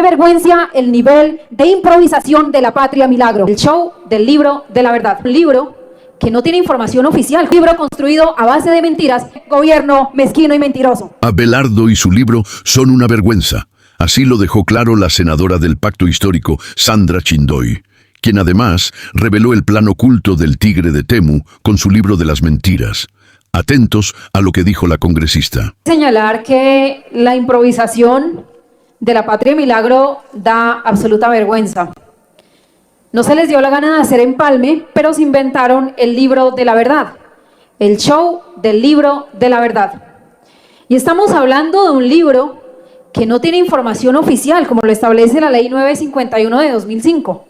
Qué vergüenza el nivel de improvisación de la Patria Milagro. El show del libro de la verdad. Un libro que no tiene información oficial. Un libro construido a base de mentiras. Gobierno mezquino y mentiroso. Abelardo y su libro son una vergüenza. Así lo dejó claro la senadora del Pacto Histórico, Sandra Chindoy, quien además reveló el plan oculto del tigre de Temu con su libro de las mentiras. Atentos a lo que dijo la congresista. Señalar que la improvisación de la Patria Milagro da absoluta vergüenza. No se les dio la gana de hacer empalme, pero se inventaron el libro de la verdad, el show del libro de la verdad. Y estamos hablando de un libro que no tiene información oficial, como lo establece la Ley 951 de 2005.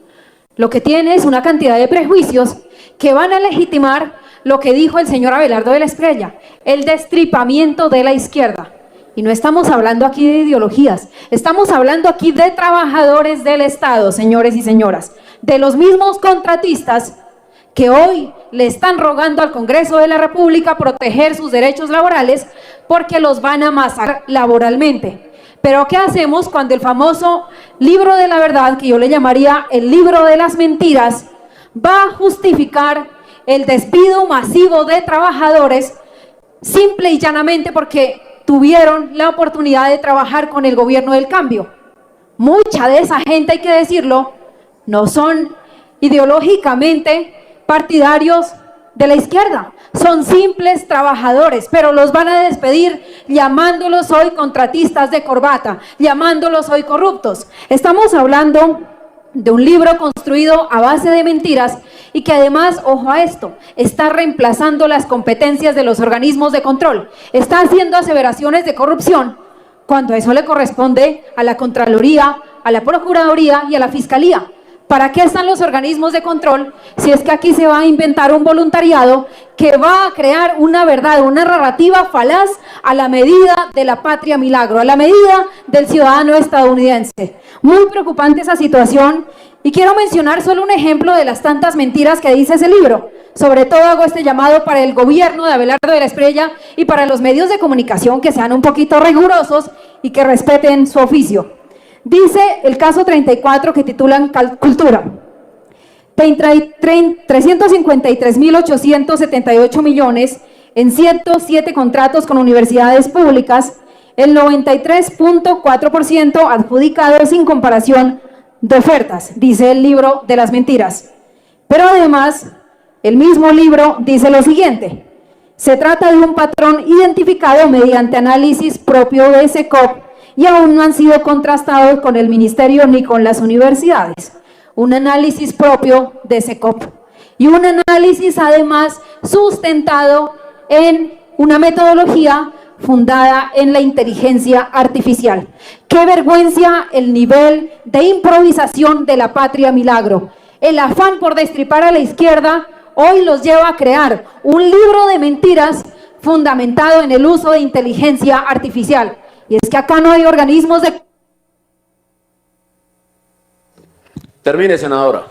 Lo que tiene es una cantidad de prejuicios que van a legitimar lo que dijo el señor Abelardo de la Espriella, el destripamiento de la izquierda. Y no estamos hablando aquí de ideologías, estamos hablando aquí de trabajadores del Estado, señores y señoras, de los mismos contratistas que hoy le están rogando al Congreso de la República proteger sus derechos laborales porque los van a masacrar laboralmente. Pero ¿qué hacemos cuando el famoso libro de la verdad, que yo le llamaría el libro de las mentiras, va a justificar el despido masivo de trabajadores simple y llanamente porque tuvieron la oportunidad de trabajar con el gobierno del cambio? Mucha de esa gente, hay que decirlo, no son ideológicamente partidarios de la izquierda, son simples trabajadores, pero los van a despedir llamándolos hoy contratistas de corbata, llamándolos hoy corruptos. Estamos hablando de un libro construido a base de mentiras y que además, ojo a esto, está reemplazando las competencias de los organismos de control, está haciendo aseveraciones de corrupción cuando eso le corresponde a la Contraloría, a la Procuraduría y a la Fiscalía. ¿Para qué están los organismos de control si es que aquí se va a inventar un voluntariado que va a crear una verdad, una narrativa falaz a la medida de la Patria Milagro, a la medida del ciudadano estadounidense? Muy preocupante esa situación y quiero mencionar solo un ejemplo de las tantas mentiras que dice ese libro. Sobre todo hago este llamado para el gobierno de Abelardo de la Espriella y para los medios de comunicación que sean un poquito rigurosos y que respeten su oficio. Dice el caso 34 que titulan Cultura. 353.878 millones en 107 contratos con universidades públicas, el 93.4% adjudicado sin comparación de ofertas, dice el libro de las mentiras. Pero además, el mismo libro dice lo siguiente: se trata de un patrón identificado mediante análisis propio de SECOP y aún no han sido contrastados con el ministerio ni con las universidades. Un análisis propio de SECOP y un análisis además sustentado en una metodología fundada en la inteligencia artificial. ¡Qué vergüenza el nivel de improvisación de la Patria Milagro! El afán por destripar a la izquierda hoy los lleva a crear un libro de mentiras fundamentado en el uso de inteligencia artificial. Y es que acá no hay organismos de... Termine, senadora.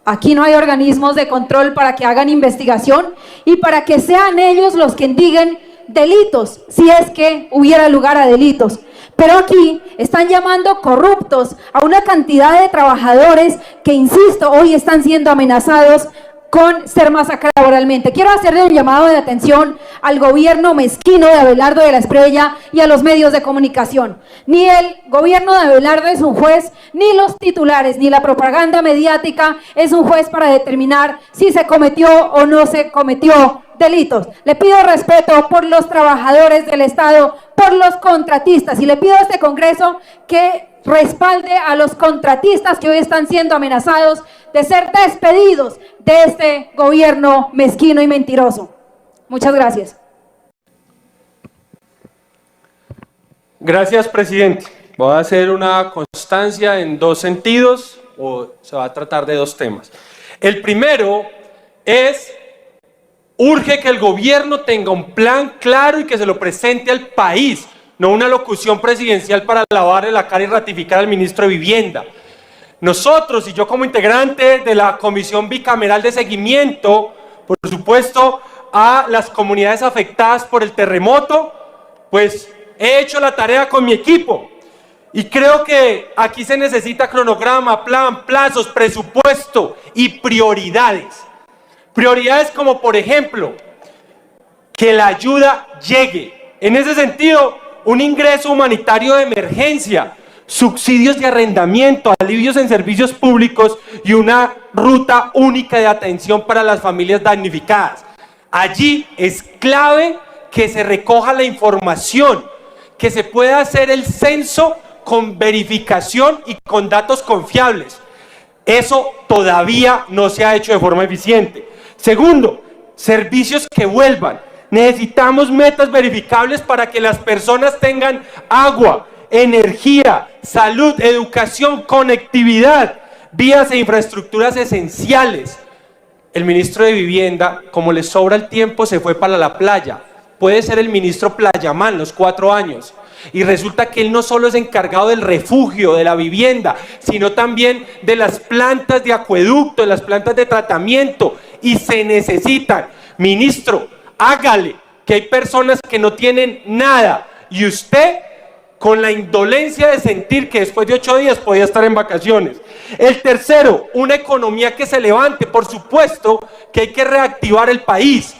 Aquí no hay organismos de control para que hagan investigación y para que sean ellos los que indiguen delitos, si es que hubiera lugar a delitos. Pero aquí están llamando corruptos a una cantidad de trabajadores que, insisto, hoy están siendo amenazados con ser masacrados laboralmente. Quiero hacerle un llamado de atención al gobierno mezquino de Abelardo de la Espriella y a los medios de comunicación. Ni el gobierno de Abelardo es un juez, ni los titulares, ni la propaganda mediática es un juez para determinar si se cometió o no se cometió delitos. Le pido respeto por los trabajadores del Estado, por los contratistas, y le pido a este Congreso que respalde a los contratistas que hoy están siendo amenazados de ser despedidos de este gobierno mezquino y mentiroso. Muchas gracias. Gracias, presidente. Voy a hacer una constancia en dos sentidos, o se va a tratar de dos temas. El primero es: urge que el gobierno tenga un plan claro y que se lo presente al país, no una locución presidencial para lavarle la cara y ratificar al ministro de Vivienda. Nosotros y yo como integrante de la Comisión Bicameral de Seguimiento, por supuesto, a las comunidades afectadas por el terremoto, pues he hecho la tarea con mi equipo Y creo que aquí se necesita cronograma, plan, plazos, presupuesto y prioridades. Prioridades como, por ejemplo, que la ayuda llegue. En ese sentido, un ingreso humanitario de emergencia, subsidios de arrendamiento, alivios en servicios públicos y una ruta única de atención para las familias damnificadas. Allí es clave que se recoja la información, que se pueda hacer el censo con verificación y con datos confiables. Eso todavía no se ha hecho de forma eficiente. Segundo, servicios que vuelvan. Necesitamos metas verificables para que las personas tengan agua, energía, salud, educación, conectividad, vías e infraestructuras esenciales. El ministro de Vivienda, como le sobra el tiempo, se fue para la playa. Puede ser el ministro Playamán los 4 años. Y resulta que él no solo es encargado del refugio, de la vivienda, sino también de las plantas de acueducto, de las plantas de tratamiento. Y se necesitan. Ministro, hágale, que hay personas que no tienen nada. Y usted, con la indolencia de sentir que después de 8 días podía estar en vacaciones. El tercero, una economía que se levante. Por supuesto que hay que reactivar el país.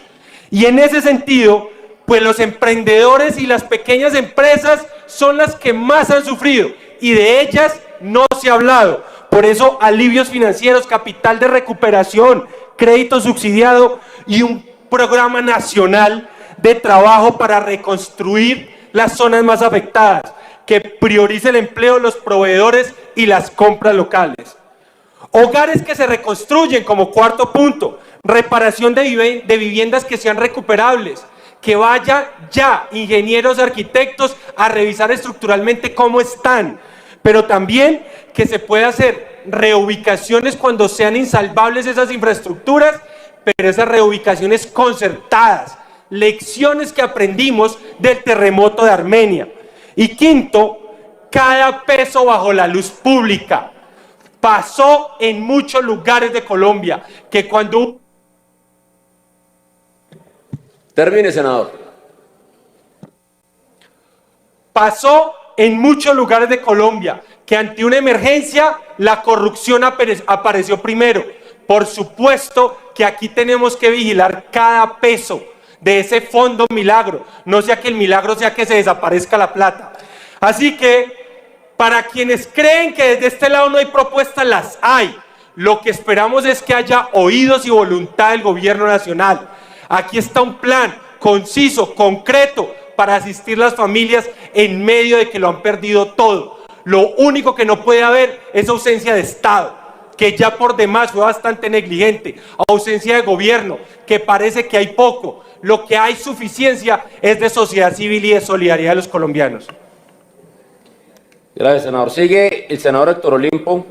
Y en ese sentido, pues los emprendedores y las pequeñas empresas son las que más han sufrido y de ellas no se ha hablado. Por eso, alivios financieros, capital de recuperación, crédito subsidiado y un programa nacional de trabajo para reconstruir las zonas más afectadas, que priorice el empleo, los proveedores y las compras locales. Hogares que se reconstruyen como cuarto punto, reparación de viviendas que sean recuperables, que vayan ya ingenieros, arquitectos a revisar estructuralmente cómo están, pero también que se pueda hacer reubicaciones cuando sean insalvables esas infraestructuras, pero esas reubicaciones concertadas, lecciones que aprendimos del terremoto de Armenia. Y quinto, cada peso bajo la luz pública. Pasó en muchos lugares de Colombia que cuando... Termine, senador. Pasó en muchos lugares de Colombia que ante una emergencia la corrupción apareció primero. Por supuesto que aquí tenemos que vigilar cada peso de ese fondo milagro, no sea que el milagro sea que se desaparezca la plata. Así que, para quienes creen que desde este lado no hay propuestas, las hay. Lo que esperamos es que haya oídos y voluntad del gobierno nacional. Aquí está un plan conciso, concreto, para asistir a las familias en medio de que lo han perdido todo. Lo único que no puede haber es ausencia de Estado, que ya por demás fue bastante negligente, ausencia de gobierno, que parece que hay poco. Lo que hay suficiencia es de sociedad civil y de solidaridad de los colombianos. Gracias, senador. Sigue el senador Héctor Olimpo.